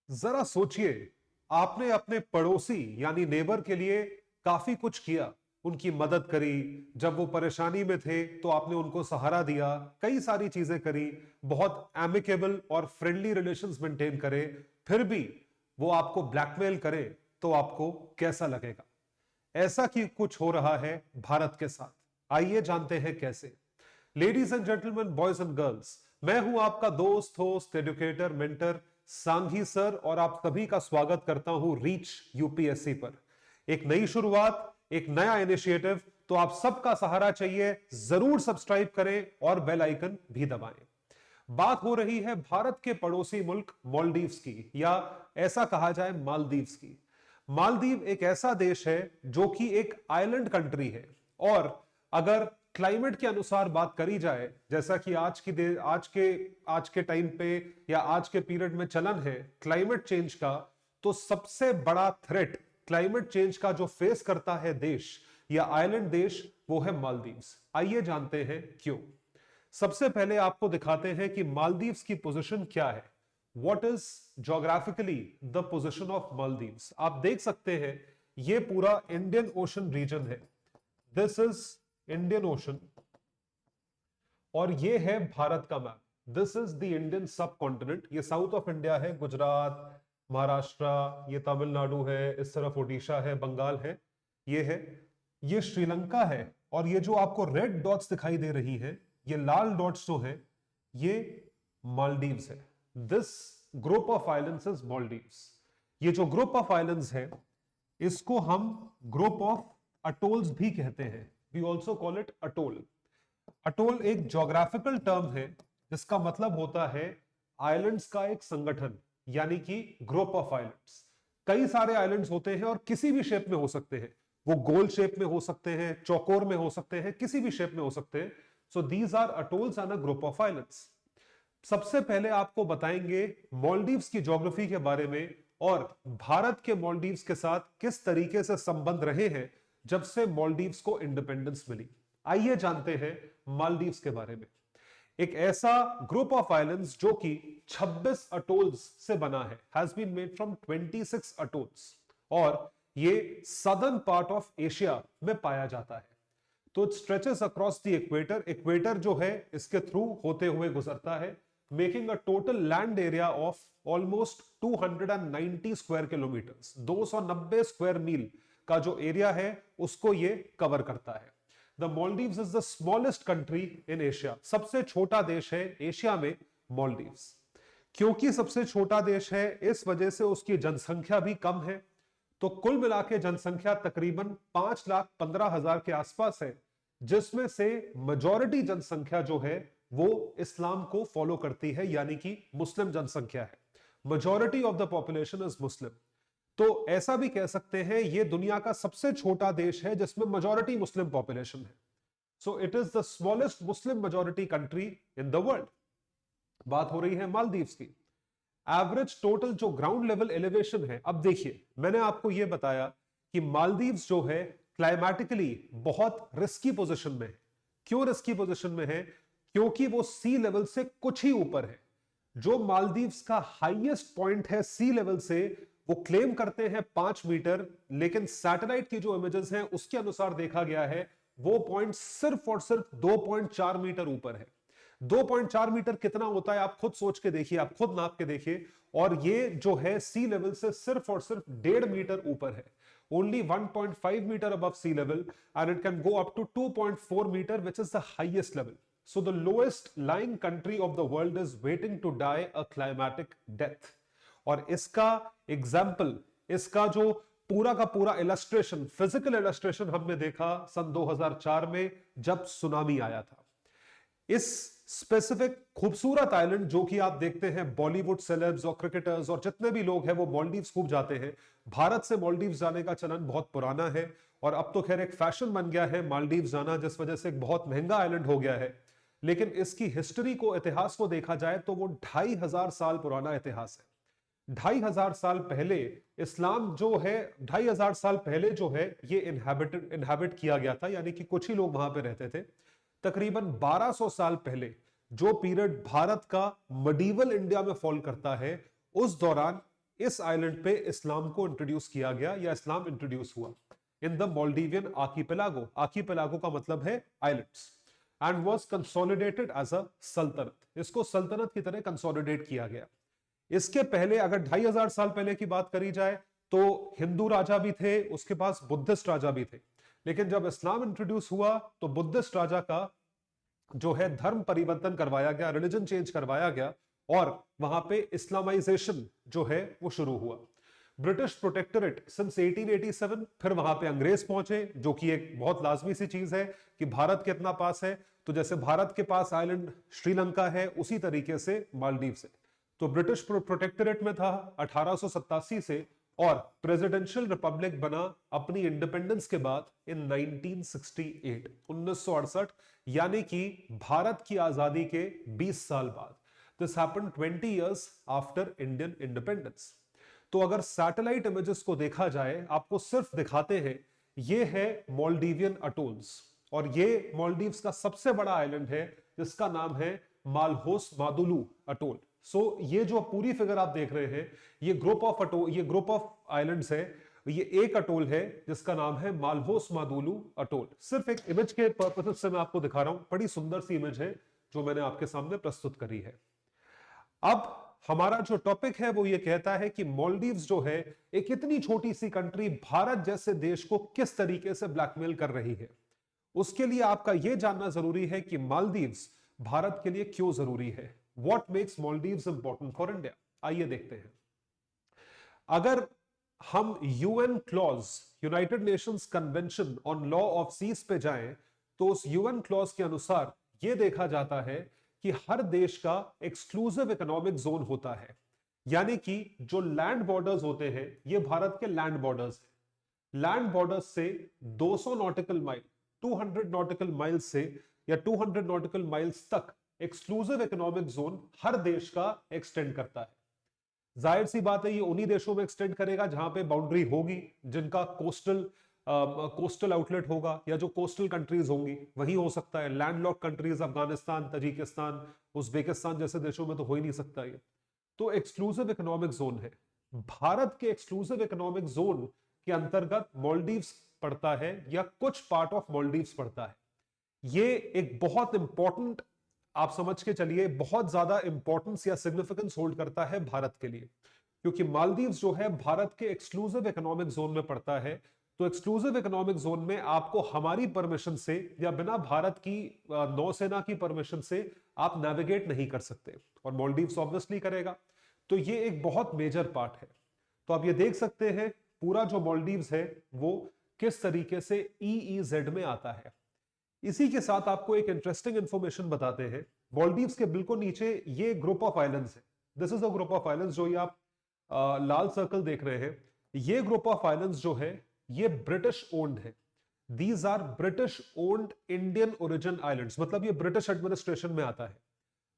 जरा सोचिए, आपने अपने पड़ोसी यानी नेबर के लिए काफी कुछ किया, उनकी मदद करी। जब वो परेशानी में थे तो आपने उनको सहारा दिया, कई सारी चीजें करी, बहुत एमिकेबल और फ्रेंडली रिलेशंस मेंटेन करे। फिर भी वो आपको ब्लैकमेल करे तो आपको कैसा लगेगा? ऐसा कि कुछ हो रहा है भारत के साथ। आइए जानते हैं कैसे। Ladies and gentleman, boys and girls, मैं हूं आपका दोस्त, host, educator, mentor Sanghi sir, और आप सभी का स्वागत करता हूं रीच यूपीएससी पर। एक नई शुरुआत, एक नया इनिशिएटिव, तो आप सबका सहारा चाहिए। जरूर सब्सक्राइब करें और बेल आइकन भी दबाएं। बात हो रही है भारत के पड़ोसी मुल्क मालदीव्स की, या ऐसा कहा जाए मालदीव्स की। मालदीव एक ऐसा देश है जो कि एक आइलैंड कंट्री है, और अगर क्लाइमेट के अनुसार बात करी जाए, जैसा कि आज के टाइम पे या आज के पीरियड में चलन है क्लाइमेट चेंज का, तो सबसे बड़ा थ्रेट क्लाइमेट चेंज का जो फेस करता है देश या आइलैंड देश, वो है मालदीव्स। आइए जानते हैं क्यों। सबसे पहले आपको दिखाते हैं कि मालदीव्स की पोजीशन क्या है। What is geographically the position of Maldives? आप देख सकते हैं ये पूरा इंडियन ओशन रीजन है। दिस इज इंडियन ओशन, और ये है भारत का map. This is the Indian सब कॉन्टिनेंट। ये साउथ ऑफ इंडिया है, गुजरात, महाराष्ट्र, ये तमिलनाडु है, इस तरफ उड़ीसा है, बंगाल है, ये है, ये श्रीलंका है, और ये जो आपको रेड डॉट्स दिखाई दे रही है, ये लाल डॉट्स जो है, ये मालदीव्स है। This group of islands is Maldives. ये जो ग्रुप ऑफ आइलैंड्स है, इसको हम ग्रुप ऑफ अटोल्स भी कहते हैं। We also call it atoll. Atoll एक ज्योग्राफिकल टर्म है जिसका मतलब होता है आइलैंड्स का एक संगठन, यानी कि ग्रुप ऑफ आइलैंड्स। कई सारे आइलैंड्स होते हैं और किसी भी शेप में हो सकते हैं। वो गोल शेप में हो सकते हैं, चौकोर में हो सकते हैं, किसी भी शेप में हो सकते हैं। So these are atolls and a group of islands. सबसे पहले आपको बताएंगे मालदीव्स की ज्योग्राफी के बारे में, और भारत के मालदीव्स के साथ किस तरीके से संबंध रहे हैं जब से मालदीव्स को इंडिपेंडेंस मिली। आइए जानते हैं मालदीव्स के बारे में। एक ऐसा ग्रुप ऑफ आइलैंड्स जो कि 26 अटोल्स से बना है, has been made from 26 atolls, और ये सदर्न पार्ट ऑफ एशिया में पाया जाता है। तो it stretches across the equator. Equator जो है इसके थ्रू होते हुए गुजरता है, making a total land area of almost 290 square kilometres. 290 square मील का जो एरिया है उसको ये कवर करता है। The Maldives is the smallest country in Asia. सबसे छोटा देश है एशिया में मालदीव्स। क्योंकि सबसे छोटा देश है, इस वजह से उसकी जनसंख्या भी कम है। तो कुल मिला के जनसंख्या तकरीबन 5,15,000 के आसपास है, जिसमें से मेजॉरिटी जनसंख्या जो है वो इस्लाम को फॉलो करती है, यानी कि मुस्लिम जनसंख्या है। Majority of the population is Muslim. तो ऐसा भी कह सकते हैं ये दुनिया का सबसे छोटा देश है जिसमें मेजॉरिटी मुस्लिम पॉपुलेशन है। So it is the smallest Muslim majority country in the world. बात हो रही है मालदीव्स की। एवरेज टोटल जो ग्राउंड लेवल एलिवेशन है, अब देखिए मैंने आपको यह बताया कि मालदीव्स जो है क्लाइमेटिकली बहुत रिस्की पोजीशन में है। क्यों रिस्की पोजीशन में है? क्योंकि वो सी लेवल से कुछ ही ऊपर है। जो मालदीव्स का हाईएस्ट पॉइंट है सी लेवल से, वो क्लेम करते हैं 5 मीटर, लेकिन सैटेलाइट की जो इमेजेस हैं उसके अनुसार देखा गया है वो पॉइंट सिर्फ और सिर्फ 2.4 मीटर ऊपर है। 2.4 मीटर कितना होता है आप खुद सोच के देखिए, आप खुद नाप के देखिए। और ये जो है सी लेवल से सिर्फ और सिर्फ 1.5 मीटर ऊपर है। Only 1.5 metre above sea level, and it can go up to 2.4 metre, which is the highest level. So the lowest lying country of the world is waiting to die a climatic death. और इसका example, इसका जो पूरा का पूरा illustration, physical illustration हमने देखा सन 2004 में जब सुनामी आया था। इस स्पेसिफिक खूबसूरत आइलैंड जो कि आप देखते हैं बॉलीवुड सेलेब्स और क्रिकेटर्स और जितने भी लोग हैं वो मालदीव्स खूब जाते हैं। भारत से मालदीव्स जाने का चलन बहुत पुराना है, और अब तो खैर एक फैशन बन गया है मालदीव्स जाना, जिस वजह से एक बहुत महंगा आइलैंड हो गया है। लेकिन इसकी हिस्ट्री को, इतिहास को देखा जाए तो वो 2500 साल पुराना इतिहास है। 2500 साल पहले इस्लाम जो है, 2500 साल पहले जो है ये इनहैबिट किया गया था, यानी कि कुछ ही लोग वहां पे रहते थे। तकरीबन 1200 साल पहले, जो पीरियड भारत का मडीवल इंडिया में फॉल करता है, उस दौरान इस आइलैंड पे इस्लाम को इंट्रोड्यूस किया गया या इस्लाम इंट्रोड्यूस हुआ in the Maldivian archipelago. Archipelago का मतलब है islands, and was consolidated as a सल्तनत। इसको सल्तनत की तरह कंसोलिडेट किया गया। इसके पहले अगर 2500 साल पहले की बात करी जाए तो हिंदू राजा भी थे, उसके पास बुद्धिस्ट राजा भी थे, लेकिन जब इस्लाम इंट्रोड्यूस हुआ तो बुद्धिस्ट राजा का जो है धर्म परिवर्तन करवाया गया, रिलीजन चेंज करवाया गया, और वहां पे इस्लामाइजेशन जो है वो शुरू हुआ। ब्रिटिश प्रोटेक्टोरेट सिंस 1887, फिर वहां पे अंग्रेज पहुंचे, जो कि एक बहुत लाजमी सी चीज है कि भारत कितना पास है, तो जैसे भारत के पास आइलैंड श्रीलंका है उसी तरीके से मालदीव से। तो ब्रिटिश प्रोटेक्टोरेट में था 1887 से, और प्रेसिडेंशियल रिपब्लिक बना अपनी इंडिपेंडेंस के बाद इन 1968, 1968, यानी कि भारत की आजादी के 20 साल बाद। This happened 20 years after Indian independence. तो अगर सैटेलाइट इमेजेस को देखा जाए, आपको सिर्फ दिखाते हैं, ये है मोल्डिवियन अटोल्स, और ये मालदीव्स का सबसे बड़ा आइलैंड है जिसका नाम है मालहोस मादुलू अटोल। सो ये जो पूरी फिगर आप देख रहे हैं, ये ग्रुप ऑफ आइलैंड्स है। ये एक अटोल है जिसका नाम है मालहोस मादुलू अटोल। सिर्फ एक इमेज के पर्पस से मैं आपको दिखा रहा हूं, बड़ी सुंदर सी इमेज है जो मैंने आपके सामने प्रस्तुत करी है। अब हमारा जो टॉपिक है वो ये कहता है कि मालदीव्स जो है एक इतनी छोटी सी कंट्री भारत जैसे देश को किस तरीके से ब्लैकमेल कर रही है। उसके लिए आपका यह जानना जरूरी है कि मालदीव्स भारत के लिए क्यों जरूरी है। What makes Maldives important for India, आइए देखते हैं। अगर हम UN clause, United Nations convention on law of seas पे जाएं, तो उस यूएन क्लॉज के अनुसार यह देखा जाता है कि हर देश का एक्सक्लूसिव इकोनॉमिक जोन होता है, यानी कि जो लैंड बॉर्डर्स होते हैं ये भारत के लैंड बॉर्डर्स हैं। लैंड बॉर्डर्स से 200 नॉटिकल माइल, 200 नॉटिकल माइल से या 200 नॉटिकल माइल्स तक एक्सक्लूसिव इकोनॉमिक जोन हर देश का एक्सटेंड करता है। जाहिर सी बात है ये उन्हीं देशों में एक्सटेंड करेगा जहां पे बाउंड्री होगी, जिनका कोस्टल आउटलेट होगा, या जो कोस्टल कंट्रीज होंगी वही हो सकता है। Landlocked countries Afghanistan, Tajikistan, Uzbekistan जैसे देशों में तो हो ही नहीं सकता ये। तो एक्सक्लूसिव इकोनॉमिक जोन है। भारत के एक्सक्लूसिव इकोनॉमिक जोन के अंतर्गत मालदीव्स पड़ता है, या कुछ पार्ट ऑफ मालदीव्स पड़ता है। ये एक बहुत इंपॉर्टेंट, आप समझ के चलिए, बहुत ज्यादा इंपॉर्टेंस या सिग्निफिकेंस होल्ड करता है भारत के लिए, क्योंकि मालदीव्स जो है भारत के एक्सक्लूसिव इकोनॉमिक जोन में पड़ता है। तो एक्सक्लूसिव इकोनॉमिक जोन में आपको हमारी परमिशन से या बिना भारत की नौसेना की परमिशन से आप नेविगेट नहीं कर सकते, और मालदीव्स ऑब्वियसली करेगा। तो ये एक बहुत मेजर पार्ट है। तो आप ये देख सकते हैं पूरा जो मालदीव्स है वो किस तरीके से EEZ में आता है। इसी के साथ आपको एक इंटरेस्टिंग इंफॉर्मेशन बताते हैं। मालदीव्स के बिल्कुल नीचे ये ग्रुप ऑफ आइलैंड्स है। This is a group of islands, जो ये आप लाल सर्कल देख रहे हैं, ये ग्रुप ऑफ आइलैंड्स जो है ये ब्रिटिश ओन्ड है। These are British owned Indian origin islands, मतलब ये ब्रिटिश एडमिनिस्ट्रेशन में आता है।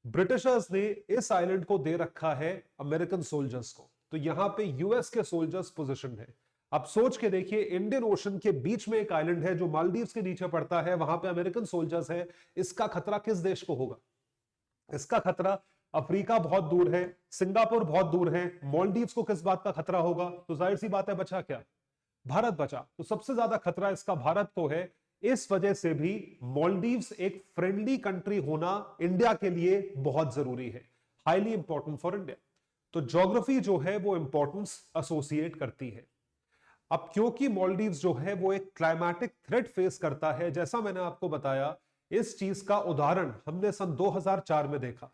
ब्रिटिशर्स ने इस आइलैंड को दे रखा है अमेरिकन सोल्जर्स को, तो यहां पे यूएस के सोल्जर्स पोजीशन है। आप सोच के देखिए, इंडियन ओशन के बीच में एक आइलैंड है जो मालदीव्स के नीचे पड़ता है, वहां पे अमेरिकन सोल्जर्स है। इसका खतरा किस देश को होगा? इसका खतरा अफ्रीका बहुत दूर है, सिंगापुर बहुत दूर है, मालदीव्स को किस बात का खतरा होगा? तो जाहिर सी बात है, बचा क्या? भारत बचा। तो सबसे ज्यादा खतरा इसका भारत को है। इस वजह से भी मालदीव्स एक फ्रेंडली कंट्री होना इंडिया के लिए बहुत जरूरी है, हाईली इंपॉर्टेंट फॉर इंडिया। तो ज्योग्राफी जो है वो इंपॉर्टेंस एसोसिएट करती है। अब क्योंकि मालदीव्स जो है वो एक क्लाइमेटिक थ्रेट फेस करता है, जैसा मैंने आपको बताया, इस चीज का उदाहरण हमने सन 2004 में देखा,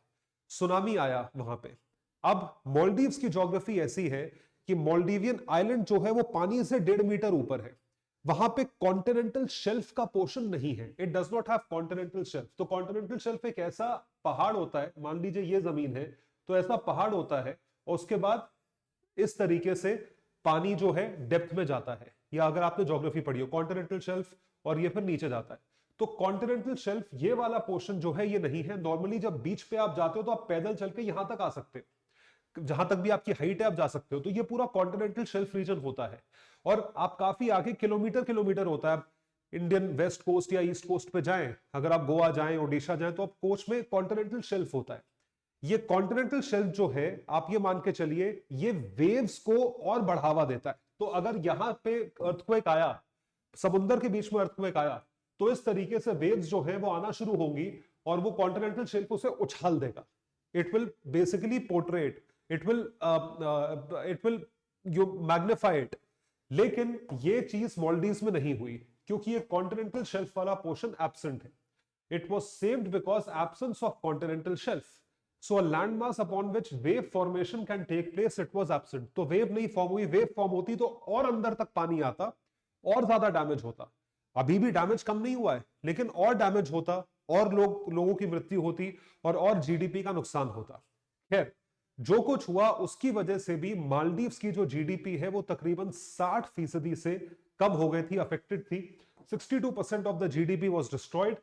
सुनामी आया वहां पे। अब मालदीव्स की ज्योग्राफी ऐसी है कि मालदीवियन आइलैंड जो है वो पानी से 1.5 मीटर ऊपर है। वहां पे कॉन्टिनेंटल शेल्फ का पोर्शन नहीं है, it does not have continental shelf. तो कॉन्टिनेंटल शेल्फ एक ऐसा पहाड़ होता है, मान लीजिए ये जमीन है, तो ऐसा पहाड़ होता है, और उसके बाद इस तरीके से पानी जो है डेप्थ में जाता है। या अगर आपने ज्योग्राफी पढ़ी हो, कॉन्टिनेंटल शेल्फ, और ये फिर नीचे जाता है। तो कॉन्टिनेंटल शेल्फ ये वाला पोर्शन जो है ये नहीं है। नॉर्मली जब बीच पे आप जाते हो तो आप पैदल चल के यहां तक आ सकते हो, जहां तक भी आपकी हाइट है आप जा सकते हो। तो ये पूरा कॉन्टिनेंटल शेल्फ रीजन होता है, और आप काफी आगे किलोमीटर होता है। इंडियन वेस्ट कोस्ट या ईस्ट कोस्ट पे जाएं, अगर आप गोवा जाएं, ओडिशा जाएं, तो आप कोस्ट में कॉन्टिनेंटल शेल्फ होता है। ये कॉन्टिनेंटल शेल्फ जो है, आप ये मान के चलिए, ये वेव्स को और बढ़ावा देता है। तो अगर यहां पे अर्थक्वेक आया, समुद्र के बीच में अर्थक्वेक आया, तो इस तरीके से वेव्स जो है वो आना शुरू होंगी और वो कॉन्टिनेंटल शेल्फ उसे उछाल देगा। It will basically portrait, it will you magnify it. लेकिन ये चीज मॉलडीव्स में नहीं हुई, क्योंकि ये कॉन्टिनेंटल शेल्फ वाला पोर्शन एब्सेंट है। It was saved because absence of continental shelf. So a landmass upon which wave formation can take place, it was absent. तो वेव नहीं फॉर्म हुई। वेव फॉर्म होती तो और अंदर तक पानी आता, और ज्यादा डैमेज होता। अभी भी डैमेज कम नहीं हुआ है, लेकिन और डैमेज होता, और लोगों की मृत्यु होती, और जीडीपी का नुकसान होता। खैर, जो कुछ हुआ उसकी वजह से भी मालदीव्स की जो जीडीपी है वो तकरीबन 60% से कम हो गई थी, अफेक्टेड थी। 62% of the GDP was destroyed.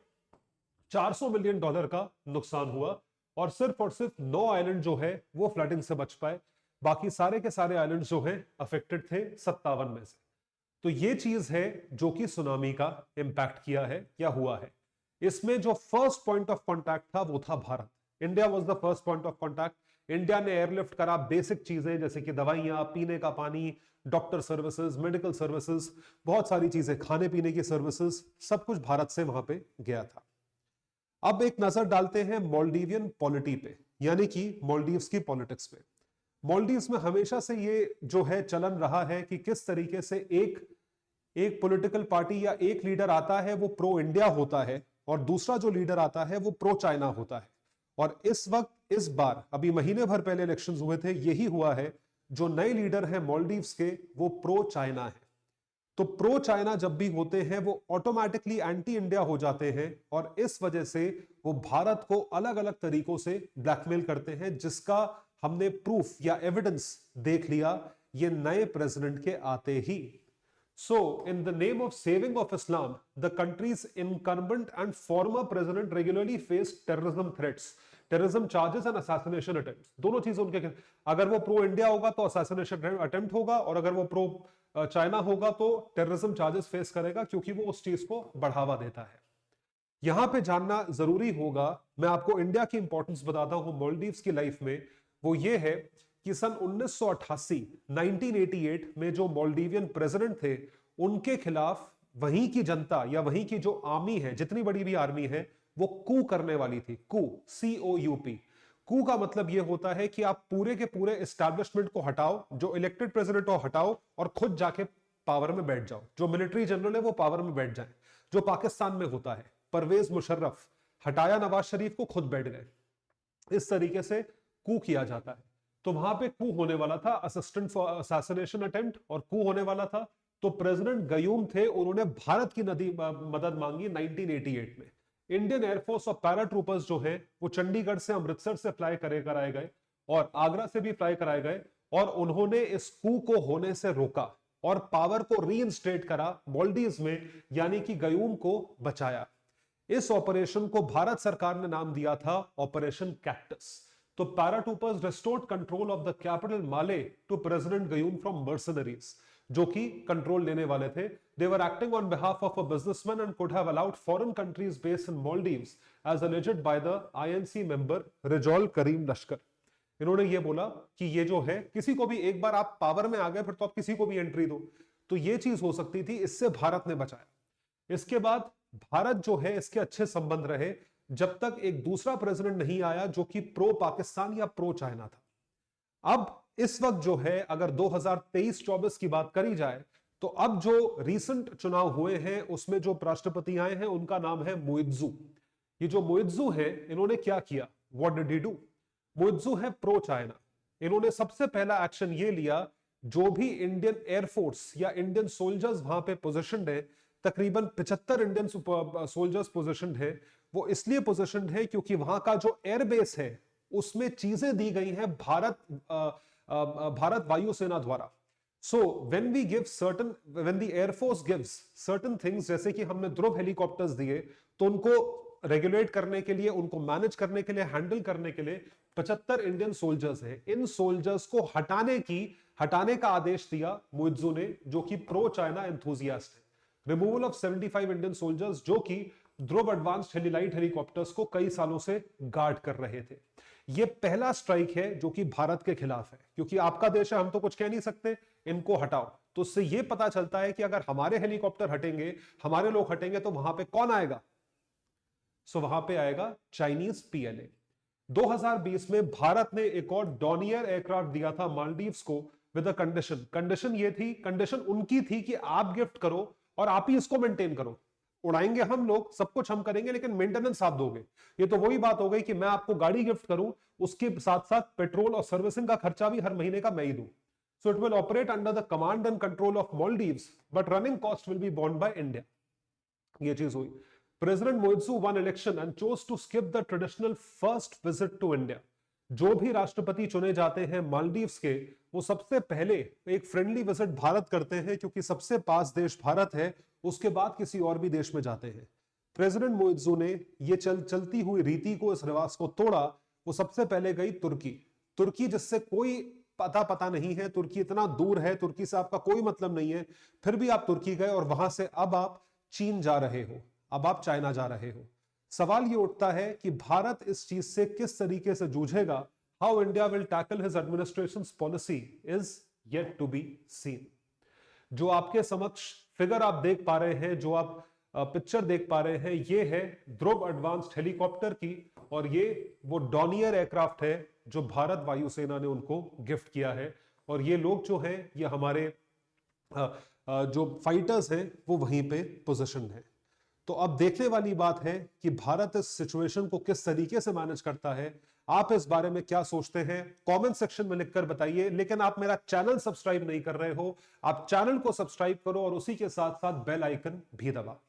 $400 million का नुकसान हुआ, और सिर्फ 9 आइलैंड जो है वो फ्लडिंग से बच पाए। बाकी सारे के सारे आइलैंड जो है अफेक्टेड थे 57 में से। तो ये चीज है जो कि सुनामी का इंपैक्ट किया है या हुआ है। इसमें जो फर्स्ट पॉइंट ऑफ कांटेक्ट था वो था Bharat. India was the first point of contact. India ने एयरलिफ्ट करा बेसिक चीजें जैसे कि दवाइयां, पीने का पानी, डॉक्टर सर्विसेज, मेडिकल सर्विसेज, बहुत सारी चीजें, खाने पीने की सर्विसेज, सब कुछ भारत से वहां पे गया था। अब एक नजर डालते हैं मालदीवियन पॉलिटी पे, यानी कि मालदीव्स की पॉलिटिक्स पे। मालदीव्स में हमेशा से ये जो है चलन रहा है कि किस तरीके से एक पॉलिटिकल पार्टी या एक लीडर आता है वो प्रो इंडिया होता है, और दूसरा जो लीडर आता है वो प्रो चाइना होता है। और इस वक्त, इस बार, अभी महीने भर पहले इलेक्शंस हुए थे, यही हुआ है। जो नए लीडर हैं मालदीव्स के, वो प्रो चाइना है। तो प्रो चाइना जब भी होते हैं वो ऑटोमेटिकली एंटी इंडिया हो जाते हैं, और इस वजह से वो भारत को अलग अलग तरीकों से ब्लैकमेल करते हैं, जिसका हमने प्रूफ या एविडेंस देख लिया ये नए प्रेसिडेंट के आते ही। So in the name of saving of Islam, the countries incumbent and former president regularly face terrorism threats, terrorism charges and assassination attempts. दोनों चीजें उनके, अगर वो प्रो इंडिया होगा तो असैसिनेशन अटेम्प्ट होगा, और अगर वो प्रो चाइना होगा तो टेररिज्म चार्जेस फेस करेगा, क्योंकि वो उस चीज को बढ़ावा देता है। यहां पे जानना जरूरी होगा, मैं आपको इंडिया की इंपॉर्टेंस बताता हूं मालदीव्स की लाइफ में, वो ये है कि सन 1988 1988 में जो मालदीवियन प्रेसिडेंट थे, उनके खिलाफ वहीं की जनता या वहीं की जो आर्मी है, जितनी बड़ी भी आर्मी है, वो कू करने वाली थी। कू, COUP। कू का मतलब यह होता है कि आप पूरे के पूरे एस्टैब्लिशमेंट को हटाओ, जो इलेक्टेड प्रेसिडेंट को हटाओ, और खुद जाके पावर में बैठ जाओ। जो मिलिट्री जनरल है वो पावर में बैठ जाए, जो पाकिस्तान में होता है। परवेज मुशर्रफ हटाया नवाज शरीफ को, खुद बैठ गए। इस तरीके से कू किया जाता है। तो वहां पे कू होने वाला था, असिस्टेंट फॉर असैसिनेशन अटेम्प्ट, और कू होने वाला था। तो प्रेसिडेंट गयूम थे, उन्होंने भारत की मदद मांगी 1988 में। इंडियन एयरफोर्स और पैरा ट्रूपर्स जो है वो चंडीगढ़ से, अमृतसर से फ्लाई कराए गए, और आगरा से भी फ्लाई कराए गए, और उन्होंने इस कू को होने से रोका और पावर को रीइंस्टेट करा मालदीव्स में, यानी कि गयूम को बचाया। इस ऑपरेशन को भारत सरकार ने नाम दिया था ऑपरेशन कैक्टस। तो paratroopers restored control of the capital Male to president Gayoom from mercenaries, जो कि कंट्रोल लेने वाले थे। They were acting on behalf of a businessman and could have allowed foreign countries based in Maldives, as alleged by the INC member Rajol Karim Lashkar। इन्होंने ये बोला कि ये जो है, किसी को भी, एक बार आप पावर में आ गए फिर तो आप किसी को भी एंट्री दो, तो ये चीज हो सकती थी। इससे भारत ने बचाया। इसके बाद भारत जो है, इसके अच्छे संबंध रहे जब तक एक दूसरा प्रेसिडेंट नहीं आया जो कि प्रो पाकिस्तान या प्रो चाइना था। अब इस वक्त जो है, अगर 2023-24 की बात करी जाए, तो अब जो रीसेंट चुनाव हुए हैं उसमें जो राष्ट्रपति आए हैं उनका नाम है मुइज्जू। ये जो मुइज्जू है, इन्होंने क्या किया? What did he do? Muizzu है प्रो चाइना। इन्होंने सबसे पहला एक्शन ये लिया, जो भी इंडियन एयरफोर्स या इंडियन सोल्जर्स वहां पे पोजिशनड है, तकरीबन 75 इंडियन सोल्जर्स पोजिशनड है। वो इसलिए पोजिशनड है क्योंकि वहां का जो एयरबेस है उसमें चीजें दी गई हैं भारत वायुसेना द्वारा। So when the Air Force gives certain things, जैसे कि हमने ध्रुव हेलीकॉप्टर्स दिए, तो उनको रेगुलेट करने के लिए, उनको मैनेज करने के लिए, हैंडल करने के लिए 75 इंडियन सोल्जर्स हैं। इन सोल्जर्स को हटाने का आदेश दिया मुइज्जू ने, जो कि प्रो चाइना एंथुजियास्ट है। रिमूवल ऑफ 75 इंडियन सोल्जर्स, जो कि ध्रुव एडवांस्ड हेलीलाइट हेलीकॉप्टर्स को कई सालों से गार्ड कर रहे थे। ये पहला स्ट्राइक है जो कि भारत के खिलाफ है, क्योंकि आपका देश है, हम तो कुछ कह नहीं सकते, इनको हटाओ। तो उससे ये पता चलता है कि अगर हमारे हेलीकॉप्टर हटेंगे, हमारे लोग हटेंगे, तो वहां पे कौन आएगा? सो वहां पे आएगा चाइनीज पीएलए। 2020 में भारत ने एक और डॉनियर एयरक्राफ्ट दिया था मालदीव्स को विद अ कंडीशन। कंडीशन ये थी, कंडीशन उनकी थी कि आप गिफ्ट करो और आप ही इसको मेंटेन करो। उड़ाएंगे हम लोग, सब कुछ हम करेंगे, लेकिन मेंटेनेंस आप दोगे। ये तो वही बात हो गई कि मैं आपको गाड़ी गिफ्ट करूं, उसके साथ साथ पेट्रोल और सर्विसिंग का खर्चा भी हर महीने का मैं ही दूं। So it will operate under the command and control of Maldives, but running cost will be borne by India. ये चीज हुई। President Muizzu won election and chose to skip the traditional first visit to India. जो भी राष्ट्रपति चुने जाते हैं मालदीव्स के, वो सबसे पहले एक फ्रेंडली विजिट भारत करते हैं, क्योंकि सबसे पास देश भारत है, उसके बाद किसी और भी देश में जाते हैं। प्रेसिडेंट मोइत्सू ने ये चलती हुई रीति को, इस रिवाज को तोड़ा। वो सबसे पहले गई तुर्की। तुर्की जिससे कोई पता नहीं है, तुर्की इतना दूर है, तुर्की से आपका कोई मतलब नहीं है, फिर भी आप तुर्की गए और वहां से अब आप चीन जा रहे हो, अब आप चाइना जा रहे हो। सवाल ये उठता है कि भारत इस चीज से किस तरीके से जूझेगा। How India will tackle his administrations policy is yet to be seen. जो आपके समक्ष फिगर आप देख पा रहे हैं, जो आप पिक्चर देख पा रहे हैं, ये है ध्रुव एडवांस्ड हेलीकॉप्टर की, और ये वो डॉनियर एयरक्राफ्ट है जो भारत वायुसेना ने उनको गिफ्ट किया है। और ये लोग जो हैं, ये हमारे जो फाइटर्स हैं, वो वहीं पे पोजीशन है। तो अब देखने वाली बात है कि भारत इस सिचुएशन को किस तरीके से मैनेज करता है। आप इस बारे में क्या सोचते हैं, कमेंट सेक्शन में लिखकर बताइए। लेकिन आप मेरा चैनल सब्सक्राइब नहीं कर रहे हो, आप चैनल को सब्सक्राइब करो और उसी के साथ साथ बेल आइकन भी दबा।